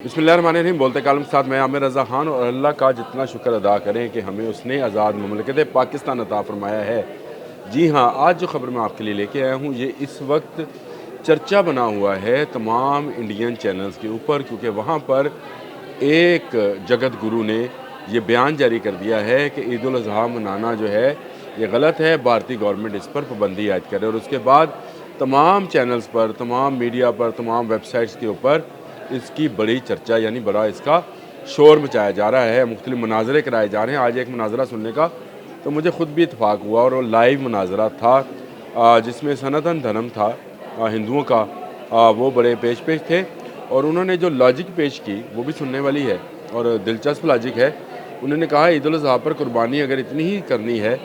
बिस्मिल्लाहिर्रहमानिर्रहीम। बोलते कालम के साथ मैं आमिर रज़ा ख़ान। और अल्लाह का जितना शुक्र अदा करें कि हमें उसने आज़ाद ममलिकत पाकिस्तान अता फ़रमाया है। जी हाँ, आज जो ख़बर मैं आपके लिए लेके आया हूँ, ये इस वक्त चर्चा बना हुआ है तमाम इंडियन चैनल्स के ऊपर, क्योंकि वहाँ पर एक जगत गुरु ने ये बयान जारी कर दिया है कि ईद उल अज़हा मनाना जो है ये गलत है, भारतीय गवर्नमेंट इस पर पाबंदी आयद करे। और उसके बाद तमाम चैनल्स पर, तमाम मीडिया पर, तमाम वेबसाइट्स के ऊपर इसकी बड़ी चर्चा यानी बड़ा इसका शोर मचाया जा रहा है। मुख्तलिफ मनाजरे कराए जा रहे हैं। आज एक मनाजरा सुनने का तो मुझे ख़ुद भी इत्तेफाक हुआ, और वो लाइव मनाजरा था जिसमें सनातन धर्म था हिंदुओं का। वो बड़े पेश थे, और उन्होंने जो लॉजिक पेश की वो भी सुनने वाली है और दिलचस्प लॉजिक है। उन्होंने कहा ईद उल अज़हा पर कुर्बानी अगर इतनी ही करनी है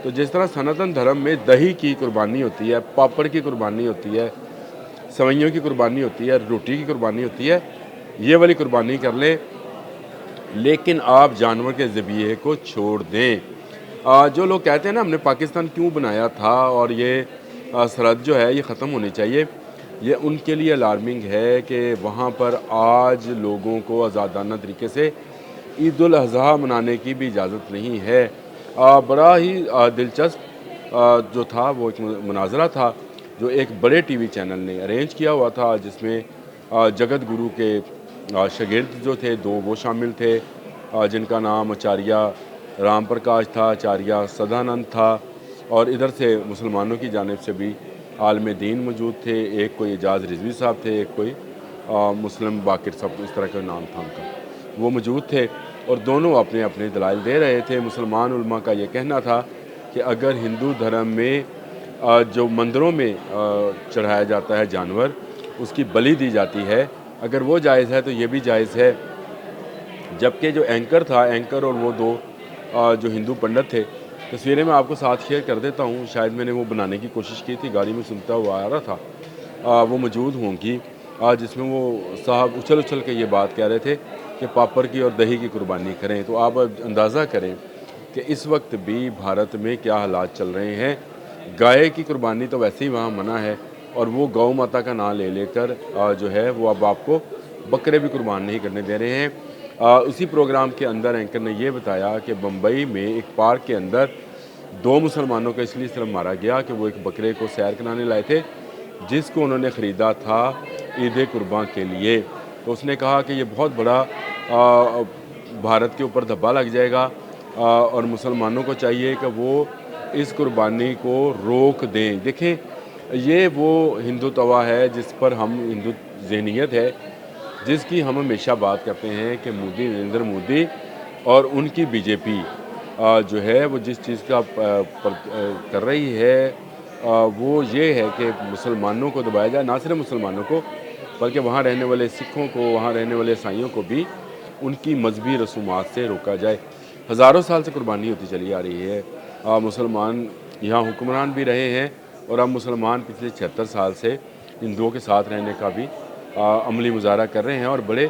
तो जिस तरह सनातन धर्म में दही की कुर्बानी होती है, पापड़ की कुर्बानी होती है, सवैयों की कुर्बानी होती है, रोटी की कुर्बानी होती है, ये वाली कुर्बानी कर लें, लेकिन आप जानवर के ज़बीहे को छोड़ दें। जो लोग कहते हैं ना हमने पाकिस्तान क्यों बनाया था और ये सरहद जो है ये ख़त्म होनी चाहिए, ये उनके लिए अलार्मिंग है कि वहाँ पर आज लोगों को आज़ादाना तरीके से ईद उल अज़हा मनाने की भी इजाज़त नहीं है। बड़ा ही दिलचस्प जो था वो एक मुनाजरा था जो एक बड़े टीवी चैनल ने अरेंज किया हुआ था, जिसमें जगत गुरु के शागिर्द जो थे दो वो शामिल थे, जिनका नाम आचार्य राम प्रकाश था, आचार्य सदानंद था, और इधर से मुसलमानों की जानिब से भी आलम दीन मौजूद थे। एक कोई एजाज़ रिजवी साहब थे, एक कोई मुस्लिम बाकिर साहब, इस तरह का नाम था उनका, वो मौजूद थे, और दोनों अपने अपने दलाइल दे रहे थे। मुसलमान उलमा का ये कहना था कि अगर हिंदू धर्म में जो मंदिरों में चढ़ाया जाता है जानवर, उसकी बलि दी जाती है, अगर वो जायज़ है तो ये भी जायज़ है। जबकि जो एंकर था, एंकर और वो दो जो हिंदू पंडित थे, तस्वीरें मैं आपको साथ शेयर कर देता हूँ, शायद मैंने वो बनाने की कोशिश की थी, गाड़ी में सुनता हुआ आ रहा था, वो मौजूद होंगी, जिसमें वो साहब उछल उछल के ये बात कह रहे थे कि पापड़ की और दही की कुर्बानी करें। तो आप अंदाज़ा करें कि इस वक्त भी भारत में क्या हालात चल रहे हैं। गाय की कुर्बानी तो वैसे ही वहाँ मना है, और वो गौ माता का नाम ले लेकर जो है वो अब आपको बकरे भी कुर्बान नहीं करने दे रहे हैं। उसी प्रोग्राम के अंदर एंकर ने ये बताया कि बम्बई में एक पार्क के अंदर दो मुसलमानों को इसलिए सिर्फ मारा गया कि वो एक बकरे को सैर कराने लाए थे, जिसको उन्होंने ख़रीदा था ईद कुर्बान के लिए। तो उसने कहा कि ये बहुत बड़ा भारत के ऊपर धब्बा लग जाएगा, और मुसलमानों को चाहिए कि वो इस कुर्बानी को रोक दें। देखें, ये वो हिंदू तवा है जिस पर हम हिंदू ज़हनियत है जिसकी हम हमेशा बात करते हैं कि मोदी, नरेंद्र मोदी और उनकी बीजेपी जो है वो जिस चीज़ का कर रही है वो ये है कि मुसलमानों को दबाया जाए, ना सिर्फ मुसलमानों को बल्कि वहाँ रहने वाले सिखों को, वहाँ रहने वाले ईसाइयों को भी उनकी मजहबी रसूमात से रोका जाए। हज़ारों साल से कुर्बानी होती चली आ रही है। मुसलमान यहाँ हुक्मरान भी रहे हैं, और अब मुसलमान पिछले 76 साल से हिंदुओं के साथ रहने का भी अमली मुजाहरा कर रहे हैं, और बड़े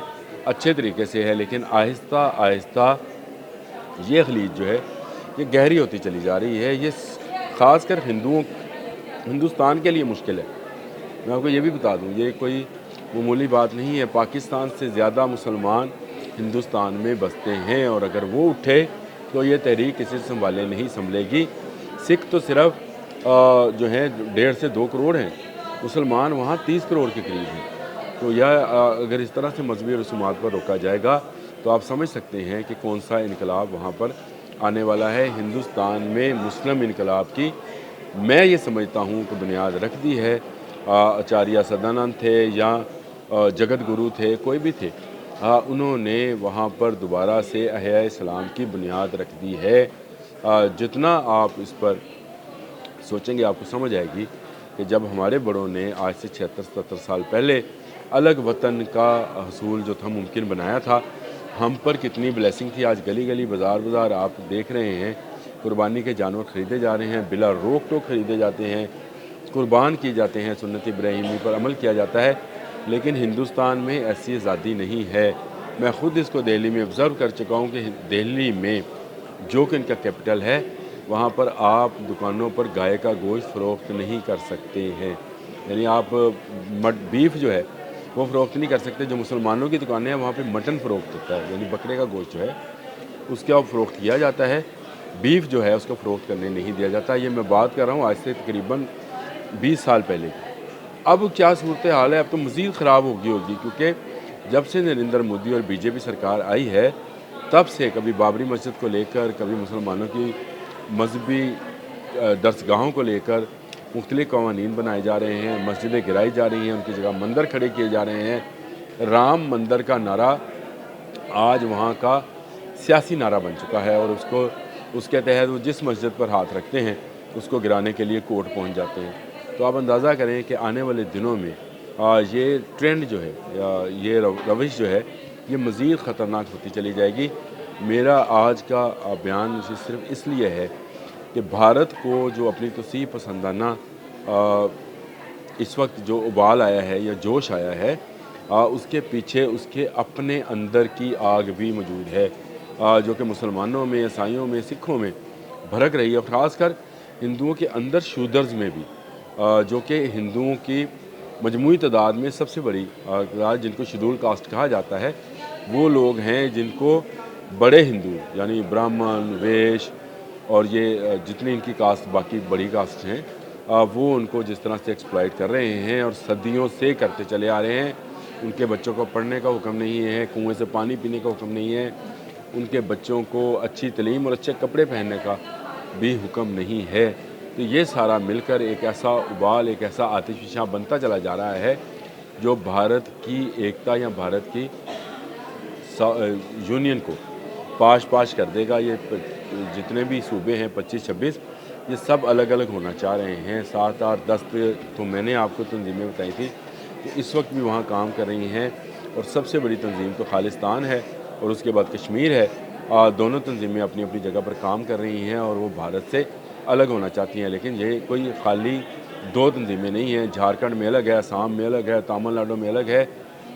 अच्छे तरीके से है। लेकिन आहिस्ता आहिस्ता ये खलीज जो है ये गहरी होती चली जा रही है। ये ख़ासकर हिंदुस्तान के लिए मुश्किल है। मैं आपको ये भी बता दूँ, ये कोई मामूली बात नहीं है। पाकिस्तान से ज़्यादा मुसलमान हिंदुस्तान में बसते हैं, और अगर वो उठे तो ये तहरीक किसी से संभलेगी। सिख तो सिर्फ जो है 1.5 से 2 करोड़ हैं, मुसलमान वहाँ 30 करोड़ के करीब हैं। तो यह अगर इस तरह से मजहबी रसूमात पर रोका जाएगा तो आप समझ सकते हैं कि कौन सा इनकलाब वहाँ पर आने वाला है। हिंदुस्तान में मुस्लिम इनकलाब की मैं ये समझता हूँ कि बुनियाद रख दी है। आचार्य सदानंद थे या जगत गुरु थे, कोई भी थे, उन्होंने वहाँ पर दोबारा से अहया इस्लाम की बुनियाद रख दी है। जितना आप इस पर सोचेंगे आपको समझ आएगी कि जब हमारे बड़ों ने आज से 76-77 साल पहले अलग वतन का हसूल जो था मुमकिन बनाया था, हम पर कितनी ब्लेसिंग थी। आज गली गली बाज़ार बाज़ार आप देख रहे हैं, कुर्बानी के जानवर ख़रीदे जा रहे हैं, बिला रोक टोक ख़रीदे जाते हैं, कुर्बान किए जाते हैं, सुन्नत इब्राहीमी पर अमल किया जाता है। लेकिन हिंदुस्तान में ऐसी आज़ादी नहीं है। मैं ख़ुद इसको दिल्ली में ऑब्ज़र्व कर चुका हूँ कि दिल्ली में जो कि इनका कैपिटल है, वहाँ पर आप दुकानों पर गाय का गोश्त फ़रोख्त नहीं कर सकते हैं। यानी आप बीफ जो है वो फ़रोख्त नहीं कर सकते। जो मुसलमानों की दुकानें हैं वहाँ पे मटन फ़रोख्त होता है, यानी बकरे का गोश्त जो है उसका फ़रोख्त किया जाता है। बीफ जो है उसको फ़रोख्त करने नहीं दिया जाता। ये मैं बात कर रहा हूँ आज से तकरीबन 20 साल पहले की। अब क्या सूरत हाल है, अब तो मज़ीद ख़राब हो गई होगी, क्योंकि जब से नरेंद्र मोदी और बीजेपी सरकार आई है तब से कभी बाबरी मस्जिद को लेकर, कभी मुसलमानों की मजहबी दरसगाहों को लेकर मुख्तलिफ कवानीन बनाए जा रहे हैं, मस्जिदें गिराई जा रही हैं, उनकी जगह मंदिर खड़े किए जा रहे हैं। राम मंदिर का नारा आज वहाँ का सियासी नारा बन चुका है और उसके तहत वो जिस मस्जिद पर हाथ रखते हैं उसको गिराने के लिए कोर्ट पहुँच जाते हैं। तो आप अंदाज़ा करें कि आने वाले दिनों में ये ट्रेंड जो है या ये रविश जो है ये मज़ीद ख़तरनाक होती चली जाएगी। मेरा आज का बयान सिर्फ इसलिए है कि भारत को जो अपनी तोसीह पसंदाना इस वक्त जो उबाल आया है या जोश आया है, उसके पीछे उसके अपने अंदर की आग भी मौजूद है, जो कि मुसलमानों में, ईसाइयों में, सिखों में भड़क रही है, और ख़ासकर हिंदुओं के अंदर शूदर्स में भी, जो कि हिंदुओं की मजमूई तादाद में सबसे बड़ी तादाद, जिनको शेड्यूल कास्ट कहा जाता है, वो लोग हैं जिनको बड़े हिंदू यानी ब्राह्मण, वैश्य और ये जितनी इनकी कास्ट बाकी बड़ी कास्ट हैं, वो उनको जिस तरह से एक्सप्लॉइट कर रहे हैं और सदियों से करते चले आ रहे हैं। उनके बच्चों को पढ़ने का हुक्म नहीं है, कुएं से पानी पीने का हुक्म नहीं है, उनके बच्चों को अच्छी तालीम और अच्छे कपड़े पहनने का भी हुक्म नहीं है। तो ये सारा मिलकर एक ऐसा उबाल, एक ऐसा आतिशफ़िशां बनता चला जा रहा है जो भारत की एकता या भारत की यूनियन को पाश कर देगा। ये जितने भी सूबे हैं 25-26, ये सब अलग अलग होना चाह रहे हैं। 7, 8, 10 तो मैंने आपको तंजीमें बताई थी कि इस वक्त भी वहाँ काम कर रही हैं, और सबसे बड़ी तंजीम तो खालिस्तान है और उसके बाद कश्मीर है। दोनों तंजीमें अपनी अपनी जगह पर काम कर रही हैं और वो भारत से अलग होना चाहती हैं, लेकिन ये कोई खाली 2 तंजीमें नहीं हैं। झारखंड में अलग है, असम में अलग है, तमिलनाडु में अलग है।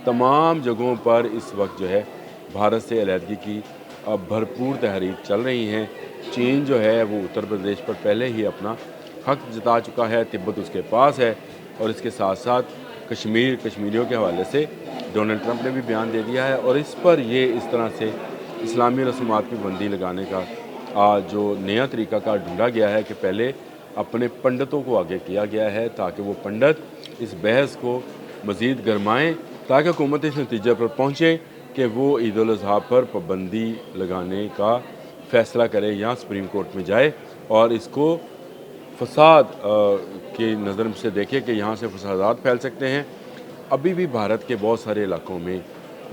तमाम जगहों पर इस वक्त जो है भारत से अलहदगी की भरपूर तहरीक चल रही हैं। चीन जो है वो उत्तर प्रदेश पर पहले ही अपना हक जता चुका है, तिब्बत उसके पास है, और इसके साथ साथ कश्मीरियों के हवाले से डोनाल्ड ट्रंप ने भी बयान दे दिया है। और इस पर ये इस तरह से इस्लामी रस्मात पर बंदी लगाने का जो नया तरीका कार ढूंढा गया है कि पहले अपने पंडितों को आगे किया गया है ताकि वो पंडित इस बहस को मज़ीद गरमाएँ, ताकि हुकूमत इस नतीजे पर पहुँचे कि वो ईद उल अज़हा पर पाबंदी लगाने का फ़ैसला करे या सुप्रीम कोर्ट में जाए और इसको फसाद की नज़र से देखे कि यहाँ से फसादात फैल सकते हैं। अभी भी भारत के बहुत सारे इलाकों में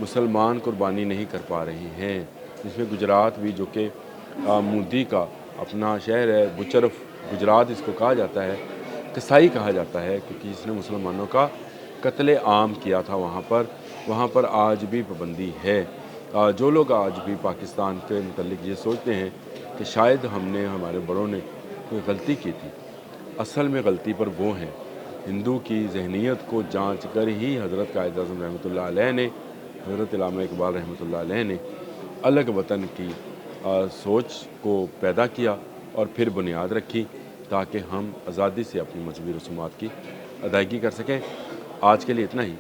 मुसलमान कुर्बानी नहीं कर पा रहे हैं, जिसमें गुजरात भी, जो कि मोदी का अपना शहर है, बुचरफ गुजरात इसको कहा जाता है, कसाई कहा जाता है, क्योंकि इसने मुसलमानों का कत्ले आम किया था वहाँ पर आज भी पाबंदी है। जो लोग आज भी पाकिस्तान के मुतल्लिक़ ये सोचते हैं कि शायद हमारे बड़ों ने कोई गलती की थी, असल में गलती पर वो हैं। हिंदू की जहनीत को जांच कर ही हज़रत कायद आज़म रहमतुल्लाह अलैह ने, हज़रत अल्लामा इकबाल रहमतुल्लाह अलैह ने अलग वतन की सोच को पैदा किया और फिर बुनियाद रखी ताकि हम आज़ादी से अपनी मजहबी रसूमात की अदायगी कर सकें। आज के लिए इतना ही।